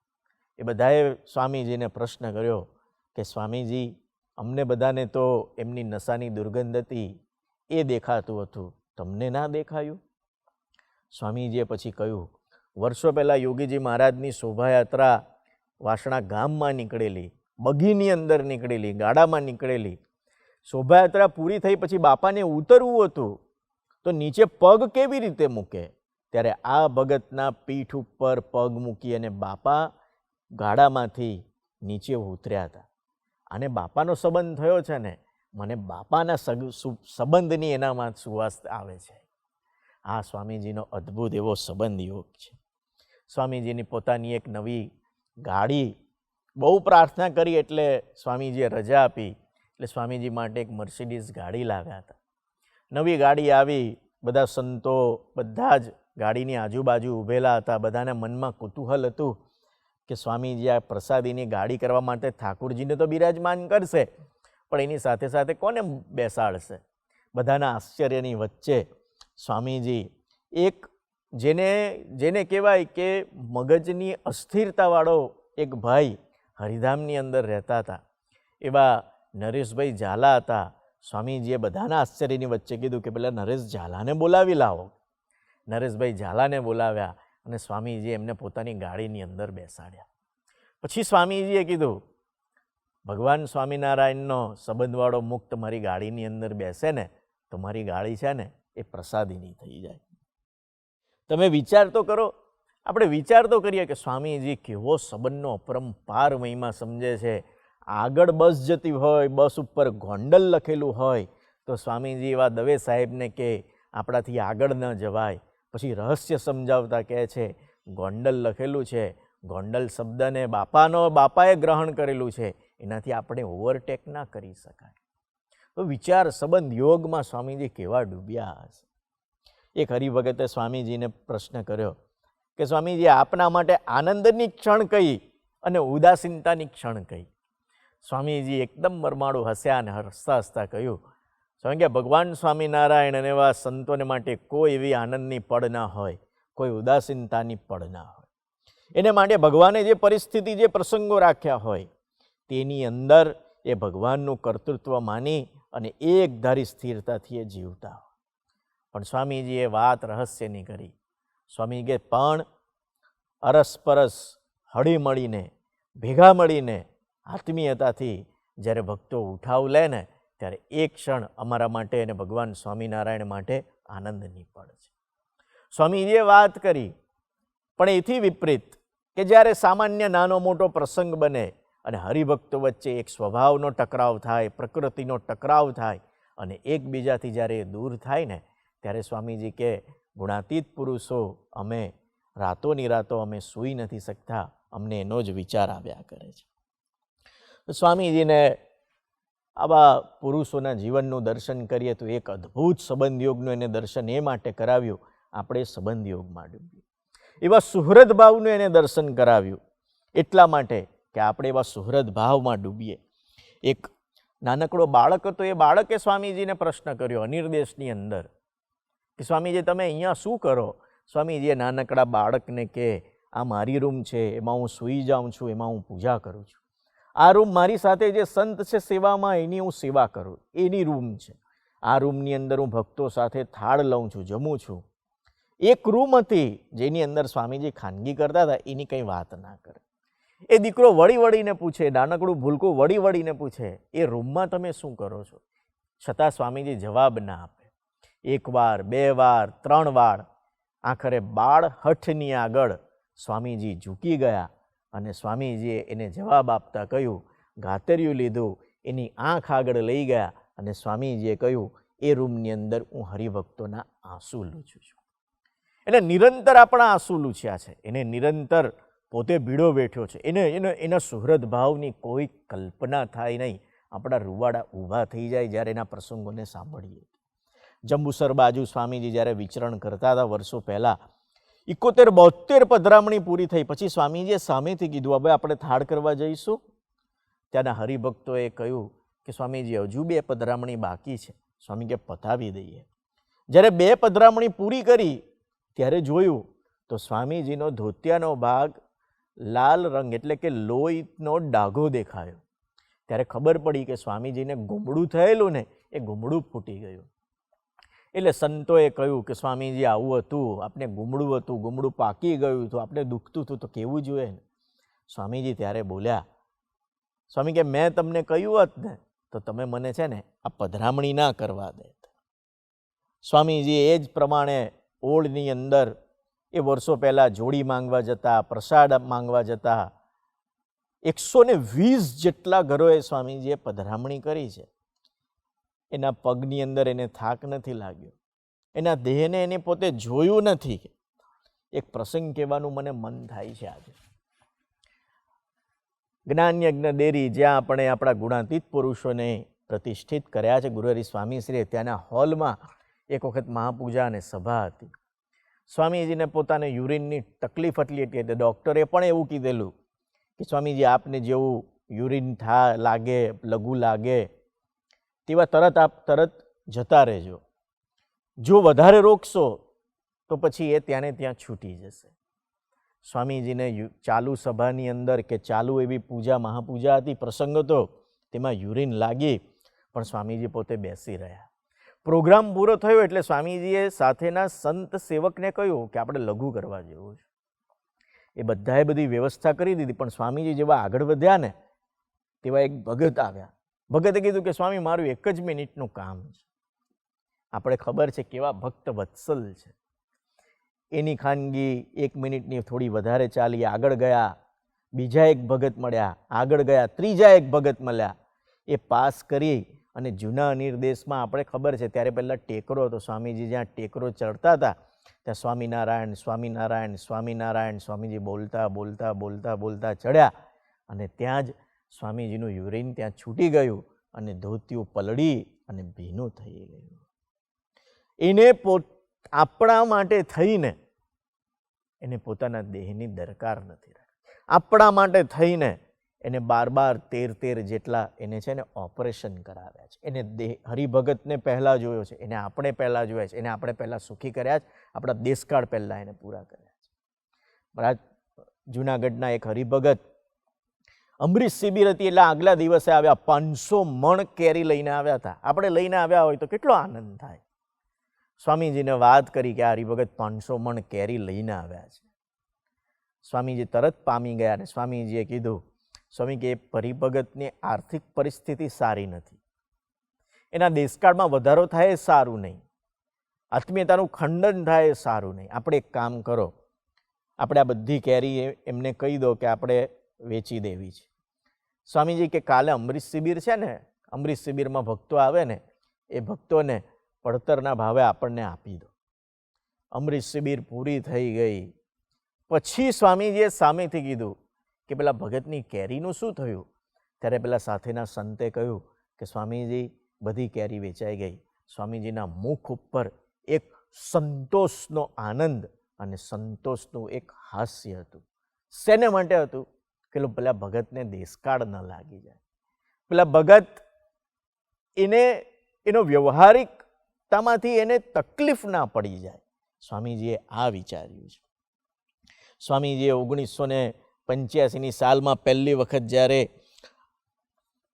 એ બધાએ સ્વામીજીને પ્રશ્ન કર્યો કે સ્વામીજી, અમને બધાને તો એમની નશાની દુર્ગંધ હતી એ દેખાતું હતું, તમને ના દેખાયું? સ્વામીજીએ પછી કહ્યું, વર્ષો પહેલાં યોગીજી મહારાજની શોભાયાત્રા વાસણા ગામમાં નીકળેલી, બગીની અંદર નીકળેલી, ગાડામાં નીકળેલી. શોભાયાત્રા પૂરી થઈ પછી બાપાને ઉતરવું હતું તો નીચે પગ કેવી રીતે મૂકે? ત્યારે આ ભગતના પીઠ ઉપર પગ મૂકી અને બાપા ગાડામાંથી નીચે ઉતર્યા હતા. અને બાપાનો સંબંધ થયો છે ને, મને બાપાના સંબંધની એનામાં સુવાસ આવે છે. આ સ્વામીજીનો અદ્ભુત એવો સંબંધ યોગ છે. સ્વામીજીની પોતાની એક નવી ગાડી, બહુ પ્રાર્થના કરી એટલે સ્વામીજીએ રજા આપી, એટલે સ્વામીજી માટે એક મર્સિડીઝ ગાડી લાવ્યા હતા. નવી ગાડી આવી, બધા સંતો બધા જ ગાડીની આજુબાજુ ઊભેલા હતા. બધાના મનમાં કુતૂહલ હતું કે સ્વામીજી આ પ્રસાદીની ગાડી કરવા માટે ઠાકુરજીને તો બિરાજમાન કરશે, પણ એની સાથે સાથે કોને બેસાડશે? બધાના આશ્ચર્યની વચ્ચે સ્વામીજી એક જેને કહેવાય કે મગજની અસ્થિરતાવાળો એક ભાઈ હરિધામની અંદર રહેતા હતા, એવા નરેશભાઈ ઝાલા હતા. સ્વામીજીએ બધાના આશ્ચર્યની વચ્ચે કીધું કે પેલા નરેશ ઝાલાને બોલાવી લાવો. નરેશભાઈ ઝાલાને બોલાવ્યા અને સ્વામીજીએ એમને પોતાની ગાડીની અંદર બેસાડ્યા. પછી સ્વામીજીએ કીધું, ભગવાન સ્વામિનારાયણનો સંબંધવાળો મુક્ત મારી ગાડીની અંદર બેસે ને તો મારી ગાડી છે ને એ પ્રસાદીની થઈ જાય. તમે વિચાર તો કરો, આપણે વિચાર તો કરીએ કે સ્વામીજી કેવો સંબંધનો અપરંપાર મહિમા સમજે છે. આગળ બસ જતી હોય, બસ ઉપર ગોંડલ લખેલું હોય તો સ્વામીજી એવા દવે સાહેબને કે આપણાથી આગળ ન જવાય. પછી રહસ્ય સમજાવતા કહે છે ગોંડલ લખેલું છે, ગોંડલ શબ્દને બાપાએ ગ્રહણ કરેલું છે, એનાથી આપણે ઓવરટેક ના કરી શકાય. તો વિચાર સંબંધ યોગમાં સ્વામીજી કેવા ડૂબ્યા હશે. એક હરિભગતે સ્વામીજીને પ્રશ્ન કર્યો કે સ્વામીજી, આપના માટે આનંદની ક્ષણ કઈ અને ઉદાસીનતાની ક્ષણ કઈ? સ્વામીજી એકદમ મરમાળું હસ્યા અને હસતા હસતા કહ્યું, સ્વામી કે ભગવાન સ્વામિનારાયણ અને એવા સંતોને માટે કોઈ એવી આનંદની પળ ના હોય, કોઈ ઉદાસીનતાની પળ ના હોય. એને માટે ભગવાને જે પરિસ્થિતિ, જે પ્રસંગો રાખ્યા હોય તેની અંદર એ ભગવાનનું કર્તૃત્વ માની અને એકધારી સ્થિરતાથી એ જીવતા હોય. પણ સ્વામીજીએ વાત રહસ્યની કરી. સ્વામી કે પણ અરસપરસ હળી મળીને, ભેગા મળીને, આત્મીયતાથી જ્યારે ભક્તો ઉઠાવ લે ને ત્યારે એક ક્ષણ અમારા માટે અને ભગવાન સ્વામિનારાયણ માટે આનંદની પળ છે. સ્વામીજીએ વાત કરી. પણ એથી વિપરીત કે જ્યારે સામાન્ય નાનો મોટો પ્રસંગ બને અને હરિભક્તો વચ્ચે એક સ્વભાવનો ટકરાવ થાય, પ્રકૃતિનો ટકરાવ થાય અને એકબીજાથી જ્યારે એ દૂર થાય ને ત્યારે સ્વામીજી કે ગુણાતીત પુરુષો અમે રાતોની રાતો અમે સૂઈ નથી શકતા, અમને એનો જ વિચાર આવ્યા કરે છે. સ્વામીજીને આવા પુરુષોના જીવનનું દર્શન કરીએ તો એક અદ્ભુત સંબંધ યોગનું એને દર્શન એ માટે કરાવ્યું, આપણે સંબંધ યોગમાં ડૂબીએ. એવા સુહૃદ ભાવનું એને દર્શન કરાવ્યું એટલા માટે કે આપણે એવા સુહૃદ ભાવમાં ડૂબીએ. એક નાનકડો બાળક હતો, એ બાળકે સ્વામીજીને પ્રશ્ન કર્યો અનિર્દેશની અંદર કે સ્વામીજી તમે અહીંયા શું કરો? સ્વામીજીએ નાનકડા બાળકને કે આ મારી રૂમ છે, એમાં હું સૂઈ જાઉં છું, એમાં હું પૂજા કરું છું. આ રૂમ મારી સાથે જે સંત છે સેવામાં, એની હું સેવા કરું, એની રૂમ છે. આ રૂમની અંદર હું ભક્તો સાથે થાળ લઉં છું, જમું છું. એક રૂમ હતી જેની અંદર સ્વામીજી ખાનગી કરતા હતા, એની કંઈ વાત ના કરે. એ દીકરો વળી વળીને પૂછે, નાનકડું ભૂલકું વળી વળીને પૂછે, એ રૂમમાં તમે શું કરો છો? છતાં સ્વામીજી જવાબ ના આપે. 1 વાર, 2 વાર, 3 વાર, આખરે બાળ હઠની આગળ સ્વામીજી ઝૂકી ગયા અને સ્વામીજીએ એને જવાબ આપતા કહ્યું, ગાતર્યું લીધું, એની આંખ આગળ લઈ ગયા અને સ્વામીજીએ કહ્યું, એ રૂમની અંદર હું હરિભક્તોના આંસુ લૂછું છું. એને નિરંતર આપણા આંસુ લૂછ્યા છે, એને નિરંતર પોતે ભીડો બેઠ્યો છે, એના સુહૃદ ભાવની કોઈ કલ્પના થાય નહીં. આપણા રૂવાડા ઊભા થઈ જાય જ્યારે એના પ્રસંગોને સાંભળીએ. જંબુસર બાજુ સ્વામીજી જ્યારે વિચરણ કરતા હતા વર્ષો પહેલાં, 71-72 પધરામણી પૂરી થઈ પછી સ્વામીજીએ સામેથી કીધું, હવે આપણે થાળ કરવા જઈશું. ત્યાંના હરિભક્તોએ કહ્યું કે સ્વામીજી હજુ 2 પધરામણી બાકી છે. સ્વામી કે પતાવી દઈએ. જ્યારે 2 પધરામણી પૂરી કરી ત્યારે જોયું તો સ્વામીજીનો ધોતિયાનો ભાગ લાલ રંગ એટલે કે લોહીનો ડાઘો દેખાયો. ત્યારે ખબર પડી કે સ્વામીજીને ગુમડું થયેલું ને એ ગુમડું ફૂટી ગયું. એટલે સંતોએ કહ્યું કે સ્વામીજી આવું હતું, આપણે ગુમડું હતું, ગુમડું પાકી ગયું હતું, આપણે દુખતું હતું તો કેવું જોઈએ ને. સ્વામીજી ત્યારે બોલ્યા, સ્વામી કે મેં તમને કહ્યું હોત ને તો તમે મને છે ને આ પધરામણી ના કરવા દેત. સ્વામીજી એ જ પ્રમાણે ઓળની અંદર એ વર્ષો પહેલાં જોડી માંગવા જતા, પ્રસાદ માંગવા જતા. 120 જેટલા ઘરોએ સ્વામીજીએ પધરામણી કરી છે. એના પગની અંદર એને થાક નથી લાગ્યો, એના દેહને એને પોતે જોયું નથી. એક પ્રસંગ કહેવાનું મને મન થાય છે આજે. જ્ઞાન યજ્ઞ ડેરી જ્યાં આપણે આપણા ગુણાતીત પુરુષોને પ્રતિષ્ઠિત કર્યા છે ગુરુહરિ સ્વામીશ્રીએ, ત્યાંના હોલમાં એક વખત મહાપૂજા અને સભા હતી. સ્વામીજીને પોતાને યુરિનની તકલીફ એટલી હતી એટલે ડૉક્ટરે પણ એવું કીધેલું કે સ્વામીજી આપને જેવું યુરિન લાગે, લઘુ લાગે તેવા તરત જતા રહેજો. જો વધારે રોકશો તો પછી એ ત્યાંને ત્યાં છૂટી જશે. સ્વામીજીને ચાલુ સભાની અંદર કે ચાલુ એવી પૂજા મહાપૂજા હતી, પ્રસંગ હતો, તેમાં યુરિન લાગી પણ સ્વામીજી પોતે બેસી રહ્યા. પ્રોગ્રામ પૂરો થયો એટલે સ્વામીજીએ સાથેના સંત સેવકને કહ્યું કે આપણે લઘુ કરવા જેવું છે. એ બધાએ બધી વ્યવસ્થા કરી દીધી પણ સ્વામીજી જેવા આગળ વધ્યા ને તેવા એક ભગત આવ્યા. ભગતે કીધું કે સ્વામી મારું 1 જ મિનિટનું કામ છે. આપણે ખબર છે કેવા ભક્ત વત્સલ છે. એની ખાનગી 1 મિનિટની થોડી વધારે ચાલી, આગળ ગયા, બીજા એક ભગત મળ્યા, આગળ ગયા, ત્રીજા એક ભગત મળ્યા. એ પાસ કરી અને જૂના નિર્દેશમાં આપણે ખબર છે ત્યારે પહેલાં ટેકરો હતો. સ્વામીજી જ્યાં ટેકરો ચડતા હતા ત્યાં સ્વામિનારાયણ સ્વામિનારાયણ સ્વામિનારાયણ સ્વામીજી બોલતા બોલતા બોલતા બોલતા ચડ્યા અને ત્યાં જ સ્વામીજીનું યુરિન ત્યાં છૂટી ગયું અને ધોતિયું પલળી અને ભીનું થઈ ગયું. એને આપણા માટે થઈને એને પોતાના દેહની દરકાર નથી રાખી. આપણા માટે થઈને એને 12-13 જેટલા એને છે ને ઓપરેશન કરાવ્યા છે. એને હરિભગતને પહેલાં જોયો છે, એને આપણે પહેલાં જોયા છે, એને આપણે પહેલાં સુખી કર્યા છે, આપણા દેશકાળ પહેલાં એને પૂરા કર્યા છે. મહારાજ જૂનાગઢના એક હરિભગત અમરીશ શિબિર હતી એટલે આગલા દિવસે આવ્યા, 500 મણ કેરી લઈને આવ્યા હતા. આપણે લઈને આવ્યા હોય તો કેટલો આનંદ થાય. સ્વામીજીને વાત કરી કે આ હરિભગત 500 મણ કેરી લઈને આવ્યા છે. સ્વામીજી તરત પામી ગયા અને સ્વામીજીએ કીધું, સ્વામી કે હરિભગતની આર્થિક પરિસ્થિતિ સારી નથી, એના દેશકાળમાં વધારો થાય એ સારું નહીં, આત્મીયતાનું ખંડન થાય એ સારું નહીં. આપણે એક કામ કરો, આપણે આ બધી કેરી એમને કહી દો કે આપણે વેચી દેવી છે. સ્વામીજી કે કાલે અમરીશ શિબિર છે ને, અમરીશ શિબિરમાં ભક્તો આવે ને એ ભક્તોને પડતરના ભાવે આપણને આપી દો. અમરીશ શિબિર પૂરી થઈ ગઈ પછી સ્વામીજીએ સામેથી કીધું કે પેલા ભગતની કેરીનું શું થયું? ત્યારે પેલા સાથેના સંતે કહ્યું કે સ્વામીજી બધી કેરી વેચાઈ ગઈ. સ્વામીજીના મુખ ઉપર એક સંતોષનો આનંદ અને સંતોષનું એક હાસ્ય હતું. શેને માટે હતું? કે પેલા ભગતને દેશકાળ ન લાગી જાય, પેલા ભગત એનો વ્યવહારિકતામાંથી એને તકલીફ ના પડી જાય. સ્વામીજીએ આ વિચાર્યું છે. સ્વામીજીએ 1985ની સાલમાં પહેલી વખત જ્યારે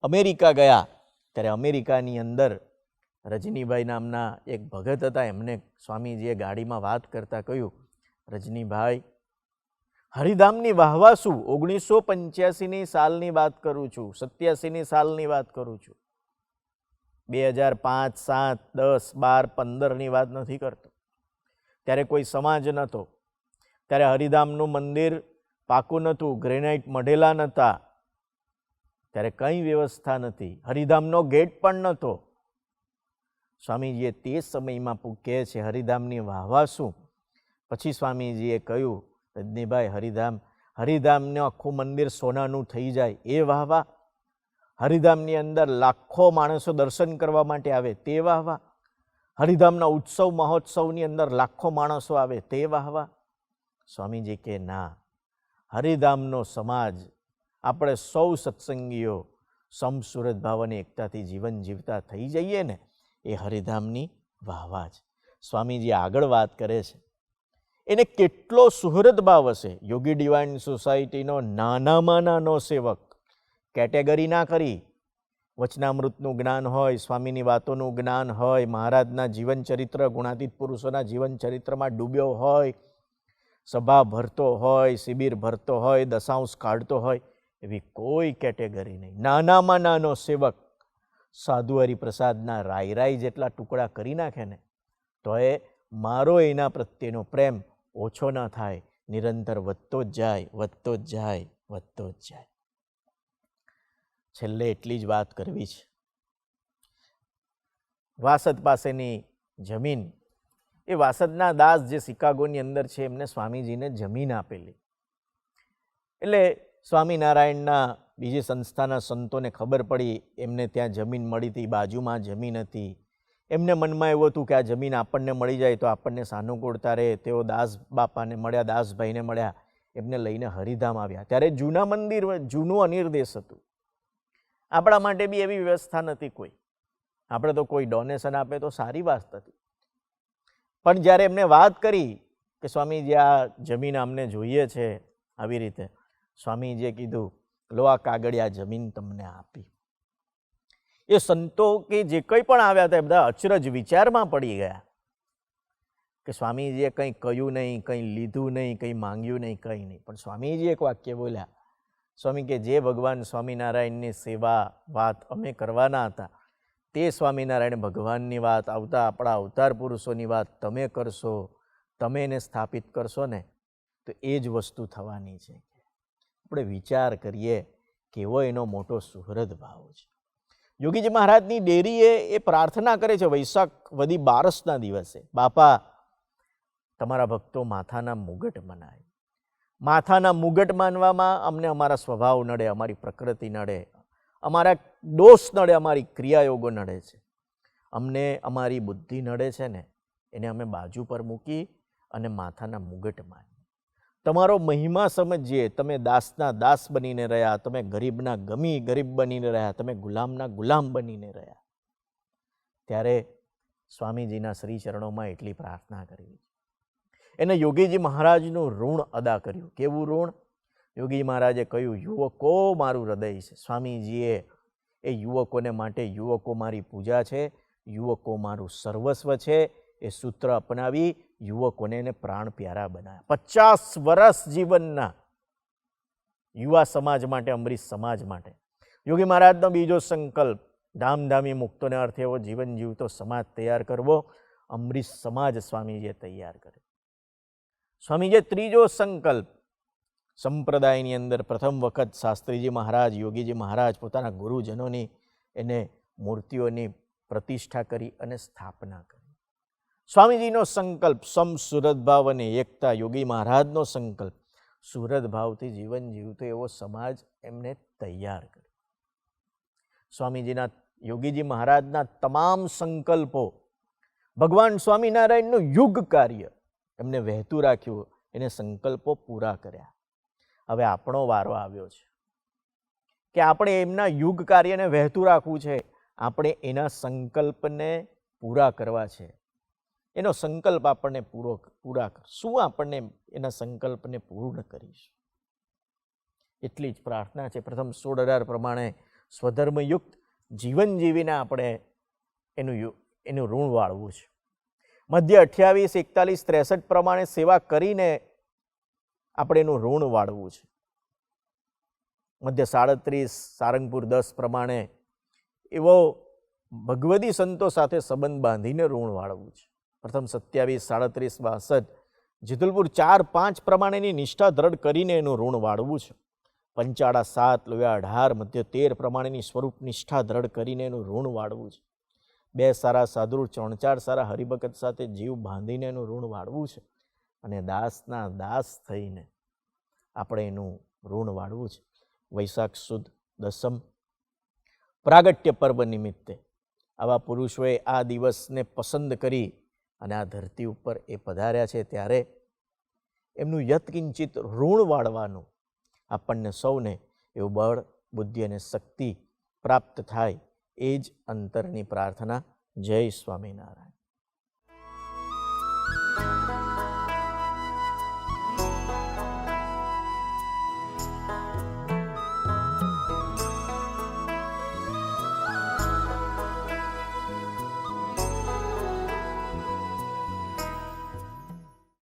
અમેરિકા ગયા ત્યારે અમેરિકાની અંદર રજનીભાઈ નામના એક ભગત હતા, એમને સ્વામીજીએ ગાડીમાં વાત કરતા કહ્યું, રજનીભાઈ, હરિધામની વાહવા શું? 1985ની સાલની વાત કરું છું, 87ની સાલની વાત કરું છું, 2005, 7, 10, 12, 15ની વાત નથી કરતો. ત્યારે કોઈ સમાજ નહોતો, ત્યારે હરિધામનું મંદિર પાકું નહોતું, ગ્રેનાઇટ મઢેલા નહોતા, ત્યારે કંઈ વ્યવસ્થા નથી, હરિધામનો ગેટ પણ નહોતો. સ્વામીજીએ તે સમયમાં કહે છે, હરિધામની વાહવા શું? પછી સ્વામીજીએ કહ્યું, રજનીભાઈ, હરિધામનું આખું મંદિર સોનાનું થઈ જાય એ વાહવા? હરિધામની અંદર લાખો માણસો દર્શન કરવા માટે આવે તે વાહવા? હરિધામના ઉત્સવ મહોત્સવની અંદર લાખો માણસો આવે તે વાહવા? સ્વામીજી કે ના, હરિધામનો સમાજ, આપણે સૌ સત્સંગીઓ સમસુરત ભાવ અને એકતાથી જીવન જીવતા થઈ જઈએ ને, એ હરિધામની વાહવા છે. સ્વામીજી આગળ વાત કરે છે, એને કેટલો સુહૃદ ભાવ હશે. યોગી ડિવાઇન સોસાયટીનો નાનામાં નાનો સેવક, કેટેગરી ના કરી, વચનામૃતનું જ્ઞાન હોય, સ્વામીની વાતોનું જ્ઞાન હોય, મહારાજના જીવન ચરિત્ર, ગુણાતીત પુરુષોના જીવન ચરિત્રમાં ડૂબ્યો હોય, સભા ભરતો હોય, શિબિર ભરતો હોય, દશાંશ કાઢતો હોય, એવી કોઈ કેટેગરી નહીં. નાનામાં નાનો સેવક સાધુ હરિપ્રસાદના રાય જેટલા ટુકડા કરી નાખે ને, તો એ મારો એના પ્રત્યેનો પ્રેમ ઓછો ન થાય, નિરંતર વધતો જ જાય, વધતો જ જાય, વધતો જ જાય. છેલ્લે એટલી જ વાત કરવી છે. વાસદ પાસેની જમીન, એ વાસદના દાસ જે શિકાગોની અંદર છે, એમને સ્વામીજીને જમીન આપેલી. એટલે સ્વામિનારાયણના બીજી સંસ્થાના સંતોને ખબર પડી, એમને ત્યાં જમીન મળી હતી, બાજુમાં જમીન હતી. એમને મનમાં એવું હતું કે આ જમીન આપણને મળી જાય તો આપણને સાનુકૂળતા રહે. તેઓ દાસ બાપાને મળ્યા, દાસભાઈને મળ્યા, એમને લઈને હરિધામ આવ્યા. ત્યારે જૂના મંદિર, જૂનું અનિર્દેશ હતું. આપણા માટે બી એવી વ્યવસ્થા નથી કોઈ. આપણે તો કોઈ ડોનેશન આપે તો સારી વાત હતી. પણ જ્યારે એમને વાત કરી કે સ્વામીજી આ જમીન અમને જોઈએ છે, આવી રીતે સ્વામીજીએ કીધું, લો આ કાગળિયા જમીન તમને આપી. એ સંતો કે જે કંઈ પણ આવ્યા હતા, એ બધા અચરજ વિચારમાં પડી ગયા કે સ્વામીજીએ કંઈ કહ્યું નહીં, કંઈ લીધું નહીં, કંઈ માંગ્યું નહીં, કંઈ નહીં. પણ સ્વામીજી એક વાક્ય બોલ્યા, સ્વામી કે જે ભગવાન સ્વામિનારાયણની સેવા વાત અમે કરવાના હતા, તે સ્વામિનારાયણ ભગવાનની વાત, આવતા આપણા અવતાર પુરુષોની વાત તમે કરશો, તમે એને સ્થાપિત કરશો ને, તો એ જ વસ્તુ થવાની છે. આપણે વિચાર કરીએ કેવો એનો મોટો સુહૃદ ભાવ છે. યોગીજી મહારાજની ડેરીએ એ પ્રાર્થના કરે છે વૈશાખ વદી 12ના દિવસે, બાપા તમારા ભક્તો માથાના મુગટ મનાય. માથાના મુગટ માનવામાં અમને અમારા સ્વભાવ નડે, અમારી પ્રકૃતિ નડે, અમારા દોષ નડે, અમારી ક્રિયાયોગો નડે છે, અમને અમારી બુદ્ધિ નડે છે ને, એને અમે બાજુ પર મૂકી અને માથાના મુગટ માનીએ. તમારો મહિમા સમજીએ. તમે દાસના દાસ બનીને રહ્યા, તમે ગરીબના ગરીબ બનીને રહ્યા, તમે ગુલામના ગુલામ બનીને રહ્યા. ત્યારે સ્વામીજીના શ્રી ચરણોમાં એટલી પ્રાર્થના કરી. એને યોગીજી મહારાજનું ઋણ અદા કર્યું. કેવું ઋણ? યોગી મહારાજે કહ્યું, યુવકો મારું હૃદય છે. સ્વામીજીએ એ યુવકોને માટે, યુવકો મારી પૂજા છે, યુવકો મારું સર્વસ્વ છે, એ સૂત્ર અપનાવી યુવકોને એને પ્રાણ પ્યારા બનાવ્યા. 50 વર્ષ જીવનના યુવા સમાજ માટે, અમરીશ સમાજ માટે. યોગી મહારાજનો બીજો સંકલ્પ, ધામધામી મુક્તોને અર્થે એવો જીવન જીવતો સમાજ તૈયાર કરવો. અમરીશ સમાજ સ્વામીજીએ તૈયાર કર્યો. સ્વામીજીએ ત્રીજો સંકલ્પ, સંપ્રદાયની અંદર પ્રથમ વખત શાસ્ત્રીજી મહારાજ, યોગીજી મહારાજ પોતાના ગુરુજનોની એને મૂર્તિઓની પ્રતિષ્ઠા કરી અને સ્થાપના કરી. સ્વામીજીનો સંકલ્પ સમસુરત ભાવ અને એકતા. યોગી મહારાજનો સંકલ્પ સુરત ભાવથી જીવન જીવતો એવો સમાજ એમને તૈયાર કર્યો. સ્વામીજીના, યોગીજી મહારાજના તમામ સંકલ્પો, ભગવાન સ્વામિનારાયણનું યુગ કાર્ય એમને વહેતું રાખ્યું, એને સંકલ્પો પૂરા કર્યા. હવે આપણો વારો આવ્યો છે કે આપણે એમના યુગ કાર્યને વહેતું રાખવું છે, આપણે એના સંકલ્પને પૂરા કરવા છે. એનો સંકલ્પ આપણને પૂરા કર. શું આપણને એના સંકલ્પને પૂર્ણ કરીશું? એટલી જ પ્રાર્થના છે. પ્રથમ 16 પ્રમાણે સ્વધર્મયુક્ત જીવન જીવીને આપણે એનું ઋણ વાળવું છે. મધ્ય 28, 41, 63 પ્રમાણે સેવા કરીને આપણે એનું ઋણ વાળવું છે. મધ્ય 37, સારંગપુર 10 પ્રમાણે એવો ભગવદી સંતો સાથે સંબંધ બાંધીને ઋણ વાળવું છે. પ્રથમ 27, 37, 62, જેતુલપુર 4, 5 પ્રમાણેની નિષ્ઠા દ્રઢ કરીને એનું ઋણ વાળવું છે. પંચાળા 7, લોયા 18, મધ્ય 13 પ્રમાણેની સ્વરૂપ નિષ્ઠા દ્રઢ કરીને એનું ઋણ વાળવું છે. 2 સારા સાધુ, 3, 4 સારા હરિભગત સાથે જીવ બાંધીને એનું ઋણ વાળવું છે. અને દાસના દાસ થઈને આપણે એનું ઋણ વાળવું છે. વૈશાખ સુદ 10 પ્રાગટ્ય પર્વ નિમિત્તે આવા પુરુષોએ આ દિવસને પસંદ કરી અને આ ધરતી ઉપર એ પધાર્યા છે, ત્યારે એમનું યત્કિંચિત ઋણ વાળવાનું આપણને સૌને એવું બળ, બુદ્ધિ અને શક્તિ પ્રાપ્ત થાય, એ જ અંતરની પ્રાર્થના. જય સ્વામિનારાયણ.